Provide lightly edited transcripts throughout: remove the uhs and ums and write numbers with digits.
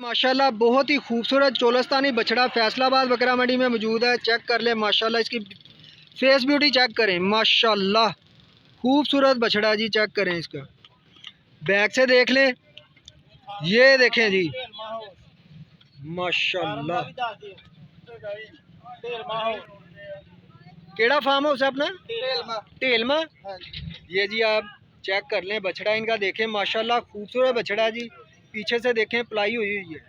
माशाल्लाह बहुत ही खूबसूरत चोलस्तानी बछड़ा फैसलाबाद बकरा मंडी में मौजूद है। चेक कर ले माशाल्लाह, इसकी फेस ब्यूटी चेक करें माशाल्लाह, खूबसूरत बछड़ा जी। चेक करें इसका बैक से देख लें, ये देखें जी माशाल्लाह। केड़ा फार्म हाउस है अपना? टेलमा। ये जी आप चेक कर लें बछड़ा इनका, देखें माशाल्लाह खूबसूरत बछड़ा जी। पीछे से देखें पलाई हुई हुई है।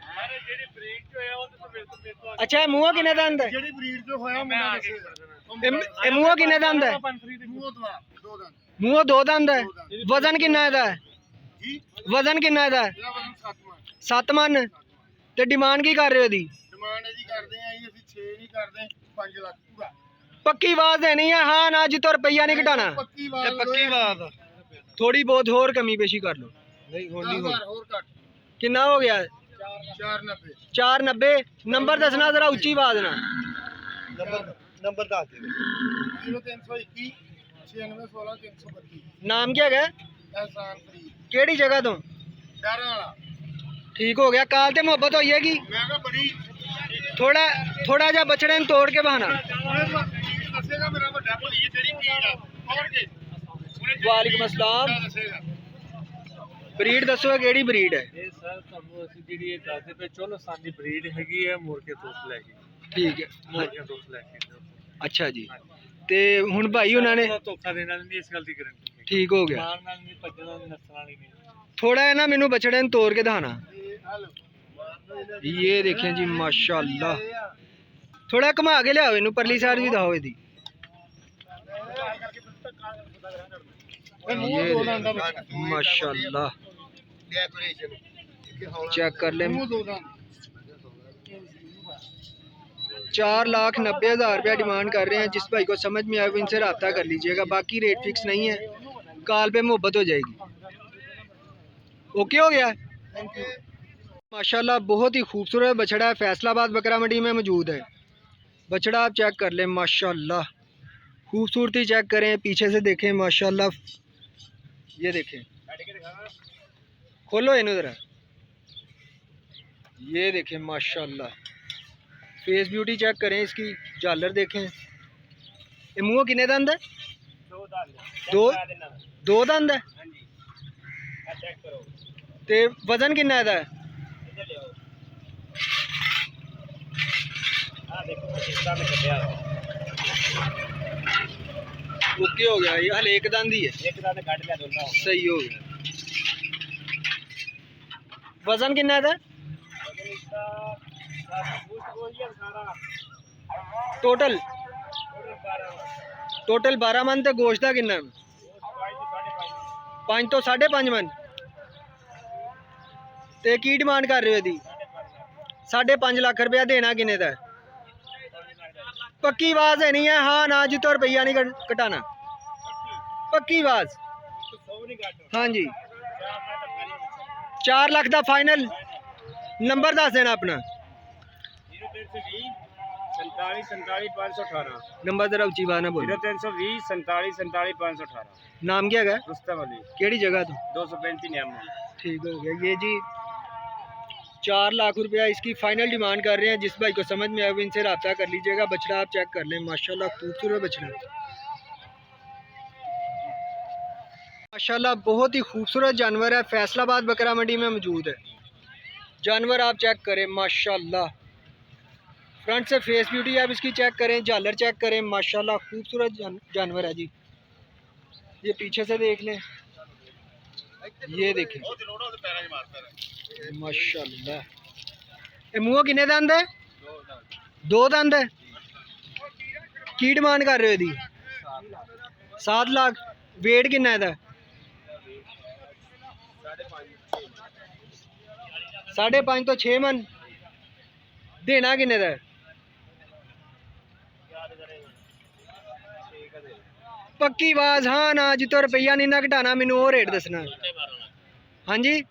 अच्छा मुँह किन्ने दंद है? मुँह किन्ने दंद है? मुँह दो दंद है। वजन किन्ना है? वजन किन्ना है? 7 मन। ते डिमांड की कर रहे हो? पक्की आवाज देनी है, हाँ ना जी, तो रुपया नहीं घटाना। पक्की आवाज, थोड़ी बहुत होर कमी पेशी कर लो। कितना हो गया? 490। नंबर दसना जरा उच्ची आवाज ना। नंबर दस। नाम क्या है? केड़ी जगह तो? ठीक हो गया। काल ते मोहब्बत हो जाएगी। थोड़ा जा बछड़े तोड़ के बहाना। वालेकुम अस्सलाम। ब्रीड दसो केड़ी ब्रीड है? ठीक है, अच्छा जी। ते हुण भाई उन्होंने ठीक हो गया। थोड़ा है ना मैनू बछड़े तोड़ के दिखाना। ये देखें जी माशाल्लाह, थोड़ा घुमा के लियाओ इनू, परली साइड भी दिखाओ इदी। ये माशाल्लाह चेक कर ले। 4,90,000 रुपया डिमांड कर रहे हैं। जिस भाई को समझ में आए वो इनसे रब्ता कर लीजिएगा। बाकी रेट फिक्स नहीं है, कॉल पे मोहब्बत हो जाएगी। ओके हो गया। माशाल्लाह बहुत ही खूबसूरत बछड़ा है, फैसलाबाद बकरा मंडी में मौजूद है। बछड़ा आप चेक कर लें माशाल्लाह, खूबसूरती चेक करें, पीछे से देखें माशाल्लाह। ये देखें, खोलो इन्हें ज़रा। ये देखें माशाल्लाह, फेस ब्यूटी चेक करें इसकी, झालर देखें। ये मुँह किन्ने दंद है? दो दंद है। ते वजन किन्ना है? ओके हो गया। ये हल एक दंद ही है, सही हो गया। वजन किन्ना है? टोटल 12 मन। तो गोश्त का किन्ना? 5 तो 5.5 मन। ते की डिमांड कर रहे हो यदि? 5.5 लाख रुपया देना किन्ने दा? पक्की आवाज है नहीं है, हाँ ना जी, तो रुपया नहीं घटाना। पक्की आवाज, हाँ जी। 4 लाख का फाइनल। नंबर दस देना अपना। नंबर जरा उची बात ना बोलो। 0320 47 47 518। नाम क्या है? रुस्तम अली। केड़ी जगह तो? 235 नियम। ठीक हो गया। ये जी 4 लाख रुपया इसकी फाइनल डिमांड कर रहे हैं। जिस भाई को समझ में आए वो इनसे रब्ता कर लीजिएगा। बछड़ा आप चेक कर लें माशाल्लाह, खूबसूरत बछड़ा माशाल्लाह, बहुत ही खूबसूरत जानवर है। फैसलाबाद बकरा मंडी में मौजूद है। जानवर आप चेक करें माशाल्लाह, फ्रंट से फेस ब्यूटी आप इसकी चेक करें, झालर चेक करें माशाल्लाह, खूबसूरत जानवर है जी। ये पीछे से देख लें, ये देखें माशाल्लाह। ये मुँह किन्ने दंद है? 2 दंद है। की डिमांड कर रहे हो दी? 7 लाख। वेट किन्ना है? 5.5 तो 6 मन। देना किन्ने दा? पक्की आवाज, हाँ ना जी, तो रुपया नहीं ना घटाना। मैनू वो रेट दसना। हाँ जी,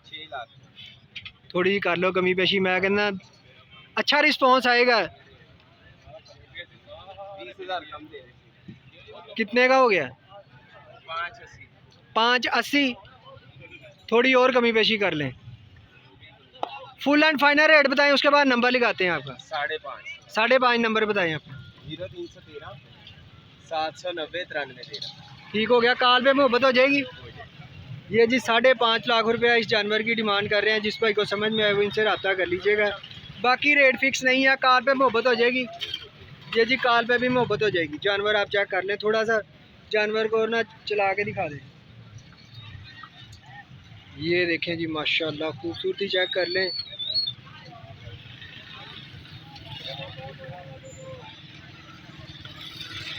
थोड़ी कर लो कमी पेशी। मैं कहना अच्छा रिस्पॉन्स आएगा। कितने का हो गया? 580। थोड़ी और कमी पेशी कर लें। फुल एंड फाइनल रेट बताएं, उसके बाद नंबर लगाते हैं आपका। 5.5 5.5 नंबर बताएं आपका। 0313 790 9313। ठीक हो गया, कॉल पे मोहब्बत हो जाएगी। ये जी 5.5 लाख रुपया इस जानवर की डिमांड कर रहे हैं। जिस भाई को समझ में आए वो इनसे रब्ता कर लीजिएगा। बाकी रेट फिक्स नहीं है, कॉल पे मोहब्बत हो जाएगी। ये जी कॉल पे भी मोहब्बत हो जाएगी। जानवर आप चेक कर लें, थोड़ा सा जानवर को ना चला के दिखा दें। ये देखें जी माशाल्लाह, खूबसूरती चेक कर लें।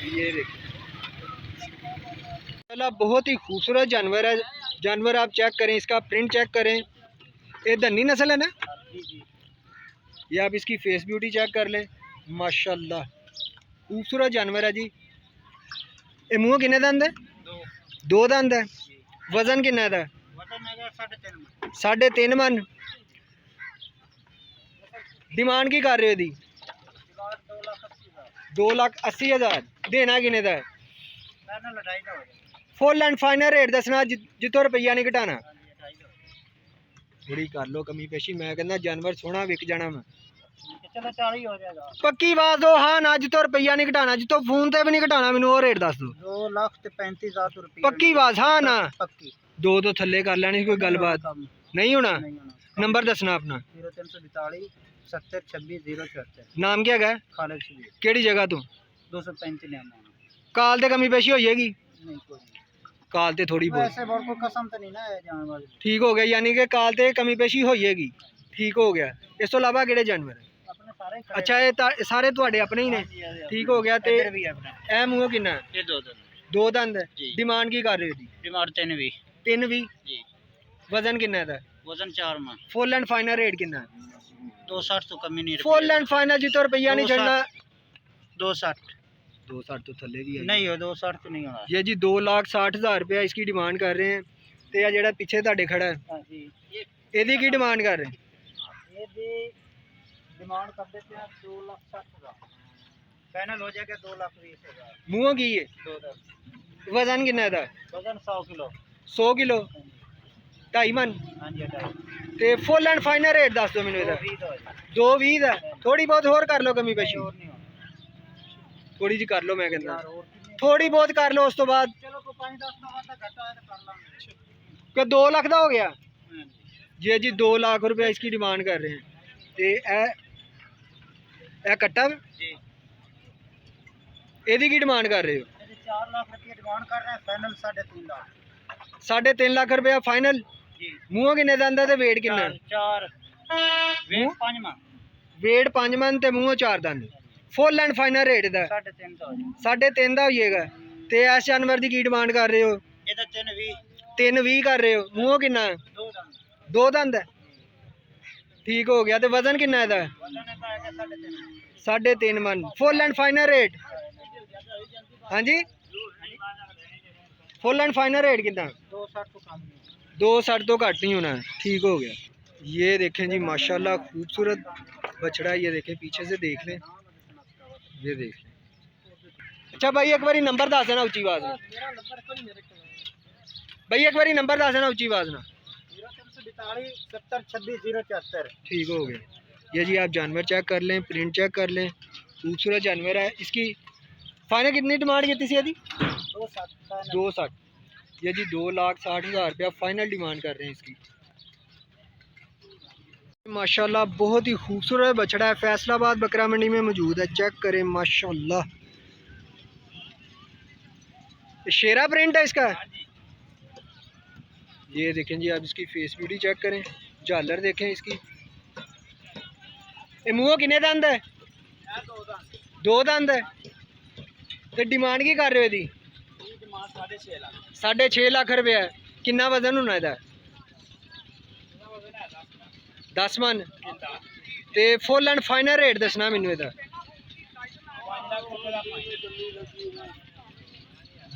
ये देखें माशाल्लाह, बहुत ही खूबसूरत जानवर है। जानवर आप चेक करें, इसका प्रिंट चेक करें। ये धन्नी नस्ल है ना, ये आप इसकी फेस ब्यूटी चेक कर लें। माशाल्लाह खूबसूरत जानवर है जी। ये मुँह किन्ने दंद है? 2 दंद है। वजन किन्ना है? 3.5 मन। डिमांड की कर रहे हो दी? 2,80,000। देना किन्ने दा? फुल एंड फाइनल रेट दसना, जितों रुपया नहीं घटाना। थोड़ी कर लो कमी पेशी, मैं कहना जानवर सोहना विक जाना। मैं चलो 40 हो जाएगा। पक्की बात दो, हाँ ना, जितों रुपया नहीं घटाना, जितों फोन ते भी नहीं घटाना, मैनू वो रेट दस दो। 2,35,000 रुपये। पक्की बात, हाँ ना। पक्की। 2 तो थल्ले कर लेनी, कोई गलबात नहीं होना। नंबर दसना अपना। 0342 70 26 074। नाम क्या है? खालिद शबीर। केड़ी जगह तू? 235 नाम। काल ते कमी पेशी हो जाएगी? नहीं कोई नहीं। काल ते थोड़ी बहुत। ऐसे बड़ को कसम तो नहीं ना है जानवर। ठीक हो गया, यानी कि काल ते कमी पेशी हो जाएगी। ठीक हो गया। इस तो इलावा किहड़े जानवर? अपने सारे अच्छा, ये सारे तुहाडे अपने ही ने। ठीक हो गया। ते इधर भी है अपना। ए मूंह किन्ना? ये 2 दिन। 2 दंद है। जी। डिमांड की कर रहे हो? डिमांड 3 भी। 3 भी। जी। वजन किन्ना है? वजन 4 मन। फुल एंड फाइनल रेट किन्ना? 260 तो कमी नहीं। फुल एंड फाइनल जितो रुपया नहीं छड़ना। 260 260 तो थल्ले भी है। नहीं हो 260 तो नहीं होना। ये जी 2,60,000 रुपया इसकी डिमांड कर रहे हैं। ਤੇ ਆ ਜਿਹੜਾ ਪਿੱਛੇ ਤੁਹਾਡੇ ਖੜਾ ਹੈ हाँ जी। ਇਹਦੀ ਕੀ ਡਿਮਾਂਡ ਕਰ ਰਹੇ? ये भी डिमांड कर देते हैं 2,60,000। फाइनल हो जाएगा 2,20,000। ਮੂੰਹੋਂ ਕੀ ਹੈ? 2 दिन। ਵਜ਼ਨ ਕਿੰਨਾ ਇਹਦਾ? वजन 100 किलो। 100 ਕਿਲੋ 2.5 ਮਨ। हाँ जी 2.5। ਤੇ ਫੁੱਲ ਐਂਡ ਫਾਈਨਲ ਰੇਟ ਦੱਸ ਦਿਓ ਮੈਨੂੰ ਇਹਦਾ। 220 ਦਾ। ਥੋੜੀ ਬਹੁਤ ਹੋਰ ਕਰ ਲਓ ਕਮੀ ਪੇਸ਼ੀ, और नहीं होना ਥੋੜੀ ਜਿਹੀ ਕਰ ਲਓ। ਮੈਂ ਕਹਿੰਦਾ यार, और कितने? ਥੋੜੀ ਬਹੁਤ ਕਰ ਲਓ, ਉਸ ਤੋਂ ਬਾਅਦ चलो को 5-10 का घटा है तो कर लांगे। ਕਿ 2 ਲੱਖ ਦਾ ਹੋ ਗਿਆ। हाँ जी। ये जी 2 लाख रुपया इसकी डिमांड कर रहे हैं। ते ए कट्टा जी। ਇਹਦੀ ਕੀ ਡਿਮਾਂਡ ਕਰ ਰਹੇ ਹੋ? ये 4 लाख रुपये डिमांड कर रहे हैं, फाइनल 3.5 लाख। 3.5 ਲੱਖ ਰੁਪਇਆ ਫਾਈਨਲ। जी। ਮੂੰਹੋਂ ਕਿੰਨੇ ਦੰਦ ਹੈ ਤੇ weight ਕਿੰਨਾ? 4 वेट 5 मन। weight 5 ਮਨ ਤੇ ਮੂੰਹੋਂ 4 ਦੰਦ। ਫੁੱਲ ਐਂਡ ਫਾਈਨਲ ਰੇਟ ਦਾ 3.5 का हो जाएगा। 3.5 ਦਾ ਹੋਈਏਗਾ। ਤੇ ਇਸ ਜਾਨਵਰ ਦੀ ਕੀ ਡਿਮਾਂਡ ਕਰ ਰਹੇ ਹੋ? ये तो 3.20। 3.20 ਕਰ ਰਹੇ ਹੋ। ਮੂੰਹੋਂ ਕਿੰਨਾ? 2 दंद। 2 ਦੰਦ ਹੈ। ਠੀਕ ਹੋ ਗਿਆ। ਤੇ ਵਜ਼ਨ ਕਿੰਨਾ ਇਹਦਾ? वजन है 3.5। 3.5 ਮਨ। Full and final rate? ਹਾਂਜੀ, फुल एंड फाइनल रेट कितना? 260 तो कम नहीं। 260 तो घट नहीं होना। ठीक हो गया। ये देखें जी माशाल्लाह खूबसूरत बछड़ा। ये देखें, पीछे से देख लें, ये देख लें। अच्छा भाई एक बारी नंबर दस देना उच्ची आवाज में। मेरा नंबर कोई मेरे को भाई एक बारी नंबर दस देना उच्ची आवाज में। 0342 70 26 074। ठीक हो गया। ये जी आप जानवर चेक कर लें, प्रिंट चेक कर लें, खूबसूरत जानवर है। इसकी फाइनल कितनी डिमांड की थी यदि? 260। 260। ये जी 2,60,000 रुपया फाइनल डिमांड कर रहे हैं इसकी। माशाल्लाह बहुत ही खूबसूरत बछड़ा है, फैसलाबाद बकरा मंडी में मौजूद है। चेक करें माशाल्लाह, शेरा प्रिंट है इसका। ये देखें जी, आप इसकी फेस ब्यूटी चेक करें, झालर देखें इसकी। ये मुँह किन्ने दंद है? 2 दंद है। तो डिमांड की कर रहे हो? दी 6.5 लाख रुपया। कितना वजन होना है? 10 मन। ते फुल एंड फाइनल रेट दसना मैनू ਇਹਦਾ।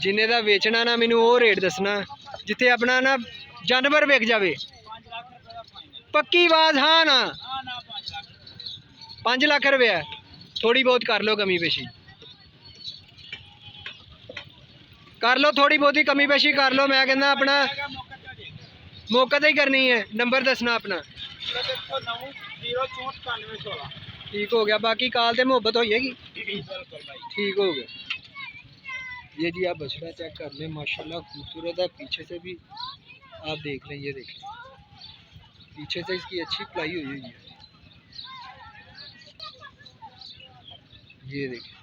जिन्ने दा बेचना ना मैनू वो रेट दसना, जिथे अपना ना जानवर विक जावे। पक्की आवाज, हाँ ना। 5 लाख रुपया। थोड़ी बहुत कर लो कमी पेशी, कर लो थोड़ी बहुत ही कमी पेशी कर लो। मैं कहना अपना मौके ते ही करनी है। नंबर दसना अपना। ठीक हो गया, बाकी काल से मोहब्बत हो जाएगी। ठीक हो गया। ये जी आप बछड़ा चेक कर लें, माशाल्लाह खूबसूरत है। पीछे से भी आप देख लें, ये देखें पीछे से इसकी अच्छी प्लाई हुई है। ये देखें